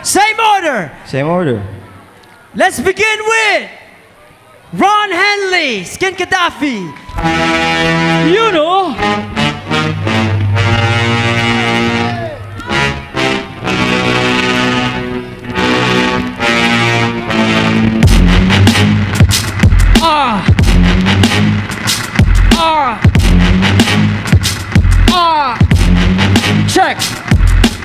Same order. Same order. Let's begin with Ron Henley, Skin Gaddafi. You know. Check!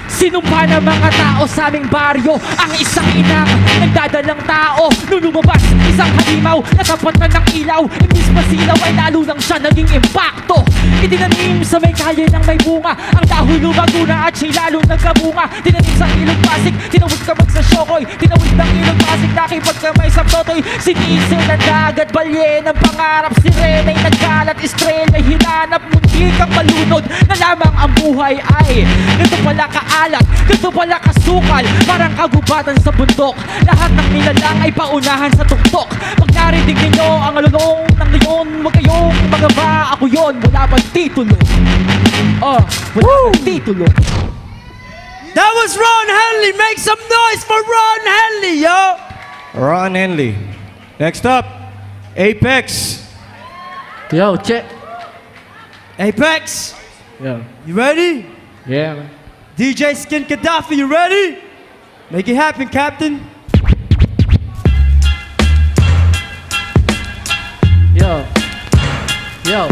Sinumpa ng mga tao sa aming baryo ang isang inang nagdadalang tao. Nung lumabas, isang halimaw natapat na ng ilaw. Imbis masilaw ay lalo lang siya naging impacto. Itinanim sa may kalye ng may bunga ang dahon lumago na at siya'y lalo nagkabunga. Tinanim sa ilog Pasig, tinawid kamag sa Syokoy. Tinawid ng ilog Pasig, nakipagkamay sa Totoy. Sinisir ng dagat, balye ng pangarap. Sirena'y nagkalat, estrella hinanap. Mundi kang malunod na lamang ang buhay ay ganito pala kaalat, ganito pala kasukal. Parang kagubatan sa bundok. Lahat ng nilalang ay paunahan sa tuktok. Pag narinig ninyo ang alulong ng leon, huwag kayong magaba. Ako yon, wala bang titulo. Wala bang titulo. That was Ron Henley. Make some noise for Ron Henley, yo. Ron Henley. Next up, Apex. Yo, check. Apex, Yo. you ready? Yeah, man. DJ Skin Gaddafi, you ready? Make it happen, Captain. Yo. Yo.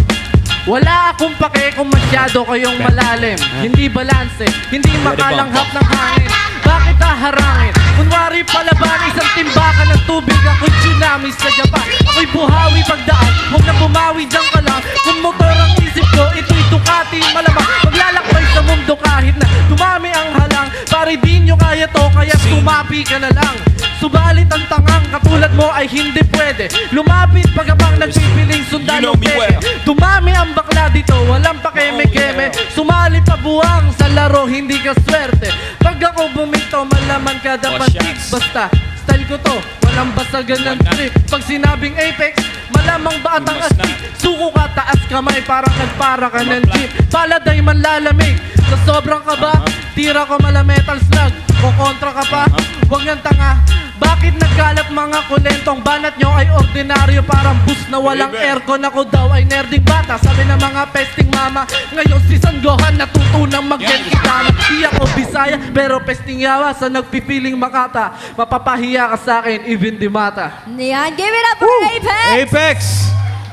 Wala akong pake kung masyado kayong malalim. Hindi balanse, hindi makalanghap ng hangin. Bakit haharangin? Kunwari palaban, isang timbakan ng tubig. Ako'y tsunami sa Japan. Ako'y buhawi pagdaan. Huwag na bumawi dyan ka lang. Kung motor ang isip ko, ito'y Ducati malamang. Maglalakbay sa mundo kahit na dumami ang halang. Pare di nyo kaya to, kaya tumapi ka na lang. Subalit ang tangang katulad mo ay hindi pwede. Lumapit pagabang nagpipiling sundalo peke. Dumami ang bakla dito, walang pakeme-keme. Sumali pa buwang sa laro, hindi ka swerte. Pag ako bumito, malaman ka dapat tick. Basta, style ko to, walang basagan ng trip. Pag sinabing Apex, malamang batang astig. Suko ka, taas kamay, parang nagpara ka ng jeep. Paladay man lalamig, sa sobrang kaba, tira ko mala metal slug. Kukontra ka pa, huwag niyang tanga. Bakit nagkalat mga kulentong banat nyo ay ordinaryo? Parang bus na walang aircon. Ako daw ay nerding bata, sabi ng mga pesting mama. Ngayon si San Gohan natutunang mag-get kitana. Di ako Bisaya pero pesting yawa sa nagpipiling Makata. Mapapahiya ka sa akin, even di mata. Yan, give it up for Apex! Apex.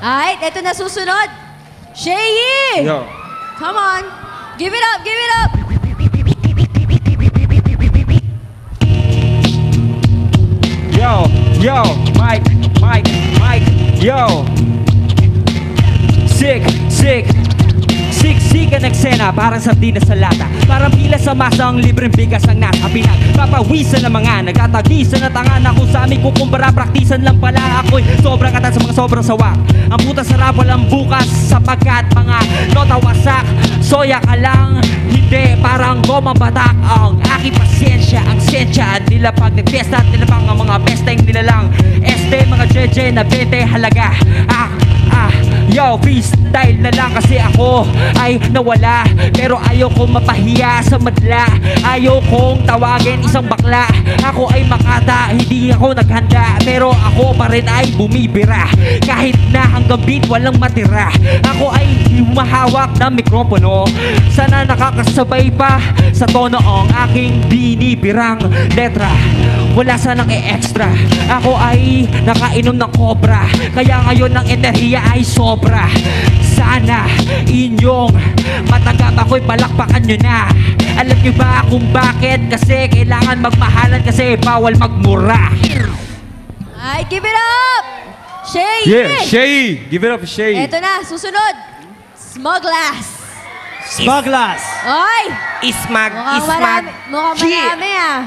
Alright, ito na susunod. Shay! Yo. Come on. Give it up, give it up! Yo, yo, Mike, yo. Sick, siksikan eksena, parang sardinas sa lata. Parang pila sa masa ang libreng bigas ang nasa pinag. Papawisan ng mga nagtatagisan na tanga na kung sa amin kukumpara. Praktisan lang pala ako'y sobrang katan sa mga sobrang sawa. Ang puta sarap walang bukas sapagkat mga nota wasak. Soya ka lang, hindi parang gomang batak. Ang aking pasensya, ang sensya nila pag nagpesta at nila pang ang mga besteng nila lang. Este, mga jeje na 20 halaga. Yo, freestyle na lang kasi ako ay nawala. Pero ayaw kong mapahiya sa madla. Ayaw kong tawagin isang bakla. Ako ay makata, hindi ako naghanda. Pero ako pa rin ay bumibira. Kahit na hanggang beat walang matira. Ako ay humahawak ng mikropono. Sana nakakasabay pa sa tono ang aking binibirang letra. Wala sanang e-extra. Ako ay nakainom ng cobra. Kaya ngayon ang enerhiya ay sobra. Sana inyong matagap ako'y palakpakan nyo na. Alam nyo ba kung bakit? Kasi kailangan magmahalan kasi bawal magmura. Alright, give it up! Shay! Yeah, Shay. Give it up for Shay. Ito na, susunod. Smugglass. Smugglass. Oy! Ismag, Mukhang marami ah.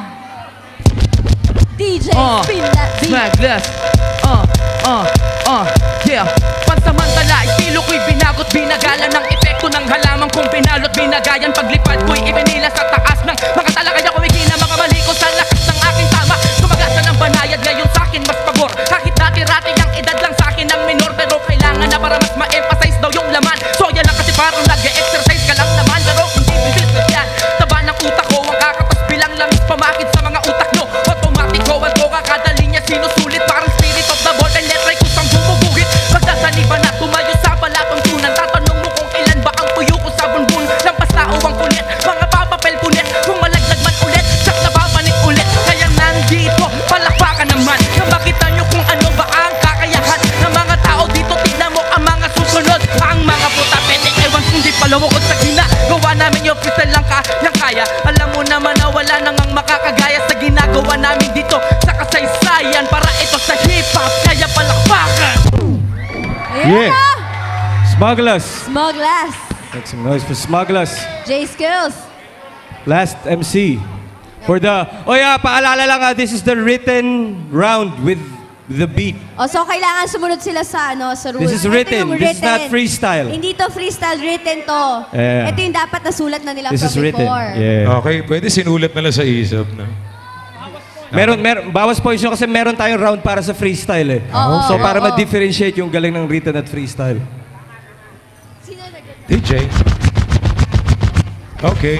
DJ, spin that beat. Smugglass. Yeah. Pansamantala, estilo ko'y binagot, binagalan ng epekto ng halamang kung binalot, binagayan. Paglipad ko'y ibinila sa taas ng mga talakay. Ako ikina mga mali ko sa lakas ng aking tama. Tumagasa ng banayad, ngayon sa'kin mas pabor. Kahit dati-rati ang edad lang sa'kin ang minor. Pero kailangan na para mas ma-emphasize daw yung laman. So yan lang kasi parang nag-e-exercise ka lang naman. Pero hindi business yan. Taba ng utak ko, ang kakatas bilang lang Ayun Yeah. na! Smugglers. Smugglers. Make some noise for Smugglers. J-Skills. Last MC. For the... Oh yeah, paalala lang this is the written round with the beat. O, so kailangan sumunod sila sa sa rules. This is Ito written. yung This is not freestyle. Hindi to freestyle, written to. Yeah. Ito yung dapat nasulat na nila This from is written. before. Yeah. Okay, pwede sinulat na lang sa isip na. Meron, bawas points yun kasi meron tayong round para sa freestyle eh. Oo, So para oo. ma-differentiate yung galing ng written at freestyle. DJ. Okay.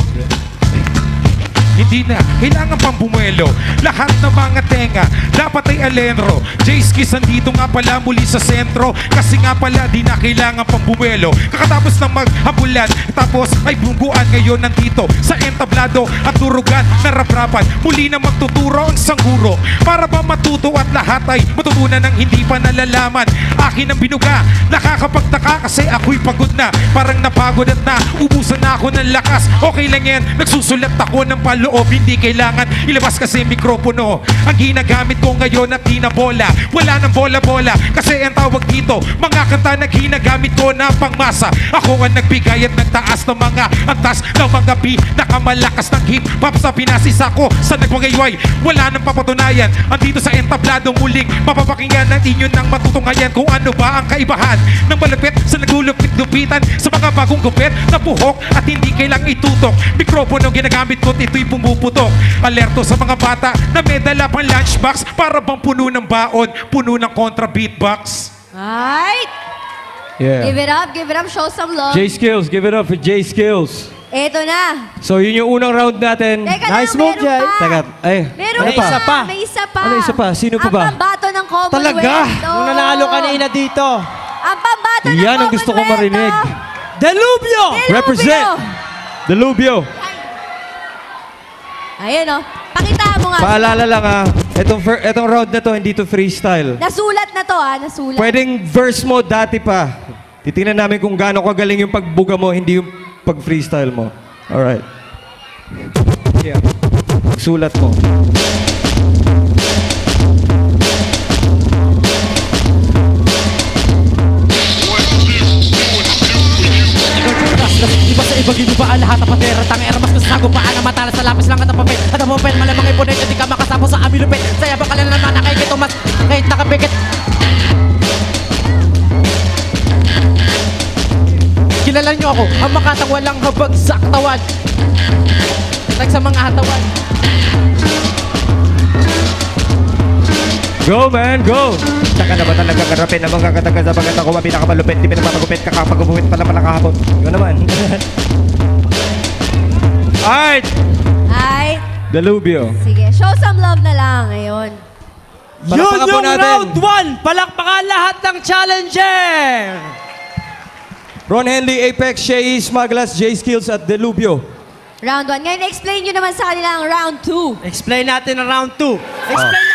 Hindi na, kailangan pang bumuelo. Lahat ng mga tenga, dapat ay alenro. J-Skis, andito nga pala muli sa sentro. Kasi nga pala, di na kailangan pang bumuelo. Kakatapos ng maghabulan, tapos ay bungguan. Ngayon nandito sa entablado at turugan na raprapan. Muli na magtuturo ang sangguro. Para ba matuto at lahat ay matutunan ng hindi pa nalalaman. Akin ang binuga, nakakapagtaka kasi ako'y pagod na. Parang napagod at na, ubusan na ako ng lakas. Okay lang yan, nagsusulat ako ng paloob. Hindi kailangan ilabas kasi mikropono. Ang ginagamit ko ngayon at di na bola. Wala nang bola-bola kasi ang tawag dito mga kanta na ginagamit ko na pangmasa. Ako ang nagbigay at nagtaas ng mga antas ng mga pinakamalakas ng hip-hop sa Pinas. Isa ko sa nagwagayway, wala nang papatunayan. Andito sa entablado muling mapapakinggan ng inyo ng matutunghayan kung ano ba ang kaibahan ng malupit sa nagulupit-lupitan sa mga bagong gupit na buhok at hindi kailang itutok. Mikropono ginagamit ko, ito'y pumuputok. Alerto sa mga bata na may dala pang lunchbox para bang puno ng baon, puno ng kontra beatbox. Right. Yeah. Give it up, show some love. J-Skills, give it up for J-Skills. Ito na. So yun yung unang round natin. Teka Nice lang, move, meron Jay. pa. Teka, ay. Meron ano pa. pa? May isa pa. Ano isa pa? Sino pa ba? Ang pambato ng Commonwealth. Talaga? Nung nanalo kanina dito. Ang pambato ng Yan ang gusto ko marinig. Delubyo! Represent. Delubyo. Ayun o. Pakita mo nga. Paalala lang etong round na to hindi to freestyle. Nasulat na to nasulat. Pwedeng verse mo dati pa. Titingnan namin kung gaano kagaling yung pagbuga mo, hindi yung pag-freestyle mo. Alright. Yeah. Sulat mo. Di ba sa ibang ba ang lahat ng patera? Tangera mas kasago pa ang matala sa lapis lang at ang papel. At ang papel malamang ipunay di ka makasama sa aming lupit. Saya ba kalan naman nakikito mas kahit nakapikit. Kilala niyo ako, ang makatang walang habag sa katawan. Like sa mga hatawan. Go, man, go! Saka na ba talaga karapin ang mga kataga sa pagkata ko ang pinakamalupit, di pinapagupit, kakapagupit pa naman nakahapon. Yun naman. Alright! Ay, Delubyo. sige. Show some love na lang ngayon. Yun Palakpakan po yung natin. round 1! Palakpakan lahat ng challenger! Ron Henley, Apex, Shay, Smugglers, J-Skills at Delubyo. Round 1. Ngayon, explain nyo naman sa kanila ang round 2. Explain natin ang round 2. Explain